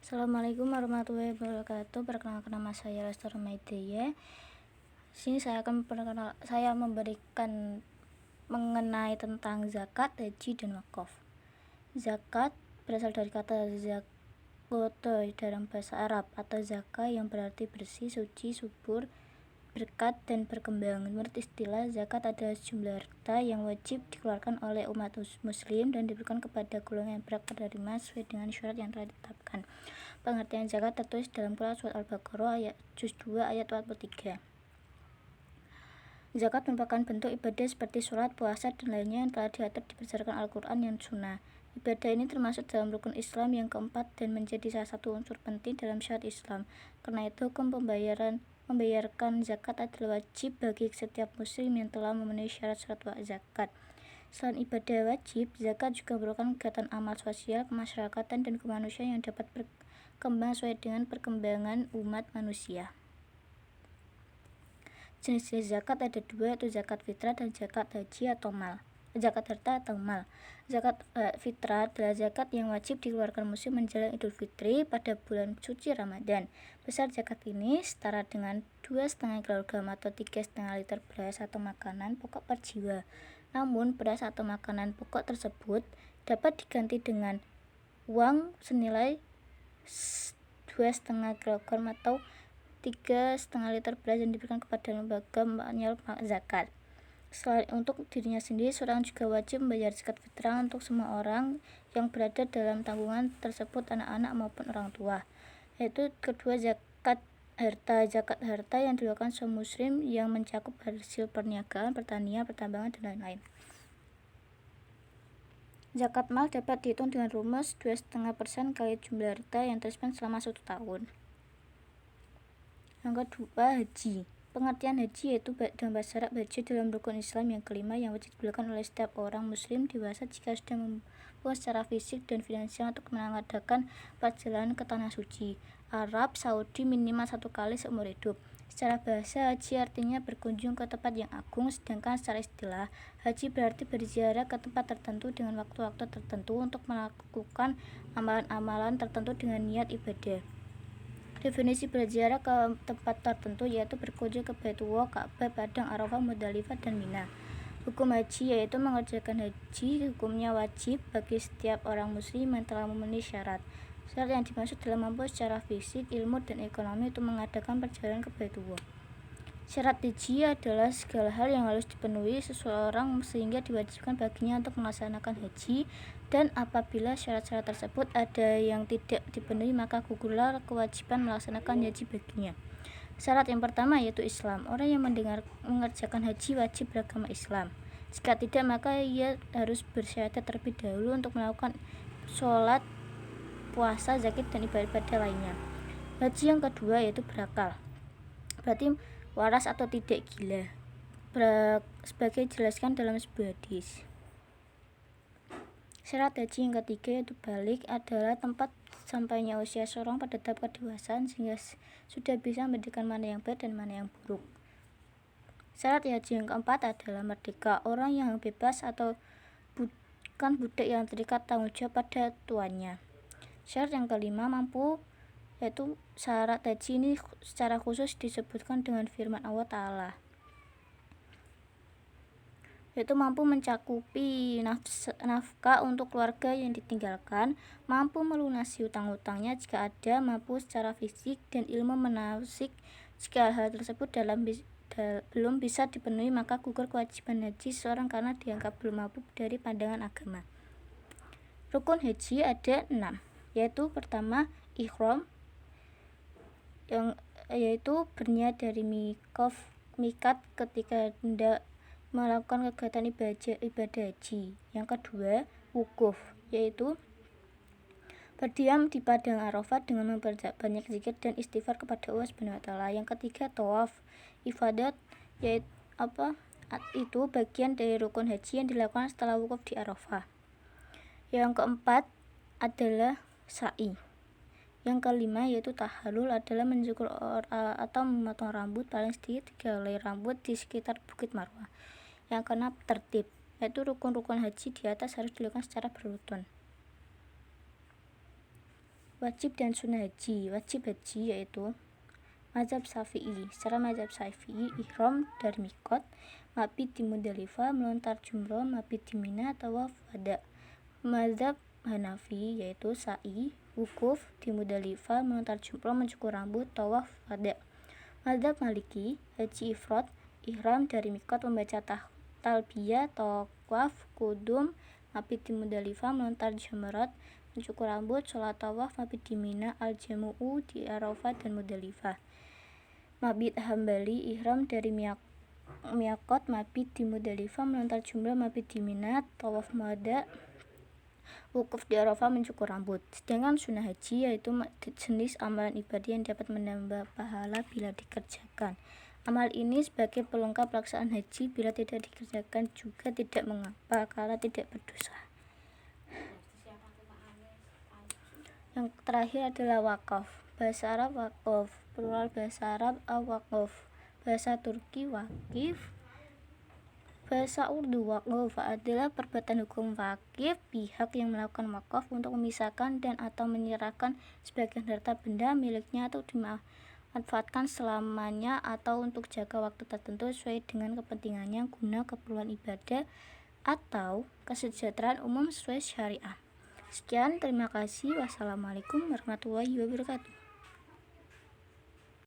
Assalamualaikum warahmatullahi wabarakatuh. Perkenalkan, nama saya Lester Maideye. Sini saya memberikan mengenai tentang zakat, haji, dan wakaf. Zakat berasal dari kata zakoto dalam bahasa Arab atau zaka yang berarti bersih, suci, subur, berkat, dan berkembang. Menurut istilah, zakat adalah sejumlah harta yang wajib dikeluarkan oleh umat muslim dan diberikan kepada golongan yang berhak penerima sesuai dengan syarat yang telah ditetapkan. Pengertian zakat tertulis dalam Quran Surat Al-Baqarah ayat juz 2 ayat 43. Zakat merupakan bentuk ibadah seperti sholat, puasa, dan lainnya yang telah diatur berdasarkan Al-Quran dan Sunnah. Ibadah ini termasuk dalam rukun Islam yang keempat dan menjadi salah satu unsur penting dalam syariat Islam. Karena itu, hukum membayarkan zakat adalah wajib bagi setiap muslim yang telah memenuhi syarat-syarat zakat. Selain ibadah wajib, zakat juga merupakan kegiatan amal sosial, kemasyarakatan, dan kemanusiaan yang dapat berkembang sesuai dengan perkembangan umat manusia. Jenis-jenis zakat ada dua, yaitu zakat fitrah dan zakat haji atau mal. Zakat harta atau mal. Zakat fitrah adalah zakat yang wajib dikeluarkan muslim menjelang Idul Fitri pada bulan suci Ramadan. Besar zakat ini setara dengan 2,5 kg atau 3,5 liter beras atau makanan pokok per jiwa. Namun, beras atau makanan pokok tersebut dapat diganti dengan uang senilai 2,5 kg atau 3,5 liter beras yang diberikan kepada lembaga penyalur zakat. Selain untuk dirinya sendiri, seorang juga wajib membayar zakat fitrah untuk semua orang yang berada dalam tanggungan tersebut, anak-anak maupun orang tua. Yaitu kedua, zakat harta. Zakat harta yang dilakukan semua muslim yang mencakup hasil perniagaan, pertanian, pertambangan, dan lain-lain. Zakat mal dapat dihitung dengan rumus 2,5% kali jumlah harta yang tersimpan selama 1 tahun. Yang kedua, haji. Pengertian haji yaitu dalam bahasa Arab haji dalam rukun Islam yang kelima yang wajib dilakukan oleh setiap orang muslim dewasa jika sudah mampu secara fisik dan finansial untuk mengadakan perjalanan ke tanah suci Arab Saudi minimal 1 kali seumur hidup. Secara bahasa, haji artinya berkunjung ke tempat yang agung, sedangkan secara istilah, haji berarti berziarah ke tempat tertentu dengan waktu-waktu tertentu untuk melakukan amalan-amalan tertentu dengan niat ibadah. Definisi berziarah ke tempat tertentu yaitu berkunjung ke Baitullah, Ka'bah, Padang, Arafah, Muzdalifah, dan Mina. Hukum haji yaitu mengerjakan haji. Hukumnya wajib bagi setiap orang muslim yang telah memenuhi syarat. Syarat yang dimaksud adalah mampu secara fisik, ilmu, dan ekonomi untuk mengadakan perjalanan ke Baitullah. Syarat haji adalah segala hal yang harus dipenuhi seseorang sehingga diwajibkan baginya untuk melaksanakan haji, dan apabila syarat-syarat tersebut ada yang tidak dipenuhi maka gugurlah kewajiban melaksanakan haji baginya. Syarat yang pertama yaitu Islam. Orang yang mengerjakan haji wajib beragama Islam. Jika tidak, maka ia harus bersyahadat terlebih dahulu untuk melakukan sholat, puasa, zakat, dan ibadah lainnya. Haji yang kedua yaitu berakal, berarti waras atau tidak gila, sebagai dijelaskan dalam sebuah hadis. Syarat haji yang ketiga yaitu balik, adalah tempat sampainya usia seorang pada tahap kedewasaan sehingga sudah bisa membedakan mana yang baik dan mana yang buruk. Syarat haji yang keempat adalah merdeka, orang yang bebas atau bukan budak yang terikat tanggung jawab pada tuannya. Syarat yang kelima mampu, yaitu syarat haji ini secara khusus disebutkan dengan firman Allah Ta'ala, yaitu mampu mencakupi nafkah untuk keluarga yang ditinggalkan, mampu melunasi hutang-hutangnya jika ada, mampu secara fisik dan ilmu menasik. Jika hal tersebut belum bisa dipenuhi maka gugur kewajiban haji seseorang karena dianggap belum mampu dari pandangan agama. Rukun haji ada 6, yaitu pertama ihram, yaitu berniat dari mikat ketika hendak melakukan kegiatan ibadah haji. Yang kedua, wukuf, yaitu berdiam di padang Arafah dengan memperbanyak banyak zikir dan istighfar kepada Allah Subhanahu wa taala. Yang ketiga, tawaf ifadat, yaitu itu bagian dari rukun haji yang dilakukan setelah wukuf di Arafah. Yang keempat adalah sa'i. Yang kelima yaitu tahallul, adalah mencukur atau memotong rambut paling sedikit 3 helai rambut di sekitar Bukit Marwah. Yang keenam tertib, yaitu rukun-rukun haji di atas harus dilakukan secara berurutan. Wajib dan sunnah haji. Wajib haji yaitu mazhab Syafi'i. Secara mazhab Syafi'i, ihram dari mikot, mabit di Muzdalifah, melontar jumroh, mabit di Mina, tawaf wada. Mazhab Hanafi yaitu sa'i, wukuf di Muzdalifah, melontar jumroh, mencukur rambut, tawaf wada. Mazhab Maliki, haji ifrad, ihram dari mikot, membaca talbiyah, tawaf kudum, mabit di Muzdalifah, melontar jamrat, mencukur rambut, sholat tawaf, mabit di Mina, al-jamu'u di Arafah dan Muzdalifah. Mabit Hambali, ihram dari miqat, mabit di Muzdalifah, melontar jumrah, mabit di Mina, tawaf wada, wukuf di Arafah, mencukur rambut. Sedangkan sunnah haji yaitu jenis amalan ibadah yang dapat menambah pahala bila dikerjakan. Amal ini sebagai pelengkap pelaksanaan haji, bila tidak dikerjakan juga tidak mengapa karena tidak berdosa. Yang terakhir adalah wakaf. Bahasa Arab wakaf, plural bahasa Arab awaqaf, bahasa Turki wakif, bahasa Urdu waqaf adalah perbuatan hukum wakif, pihak yang melakukan wakaf untuk memisahkan dan atau menyerahkan sebagian harta benda miliknya atau dimanfaatkan selamanya atau untuk jangka waktu tertentu sesuai dengan kepentingannya guna keperluan ibadah atau kesejahteraan umum sesuai syariah. Sekian, terima kasih. Wassalamualaikum warahmatullahi wabarakatuh.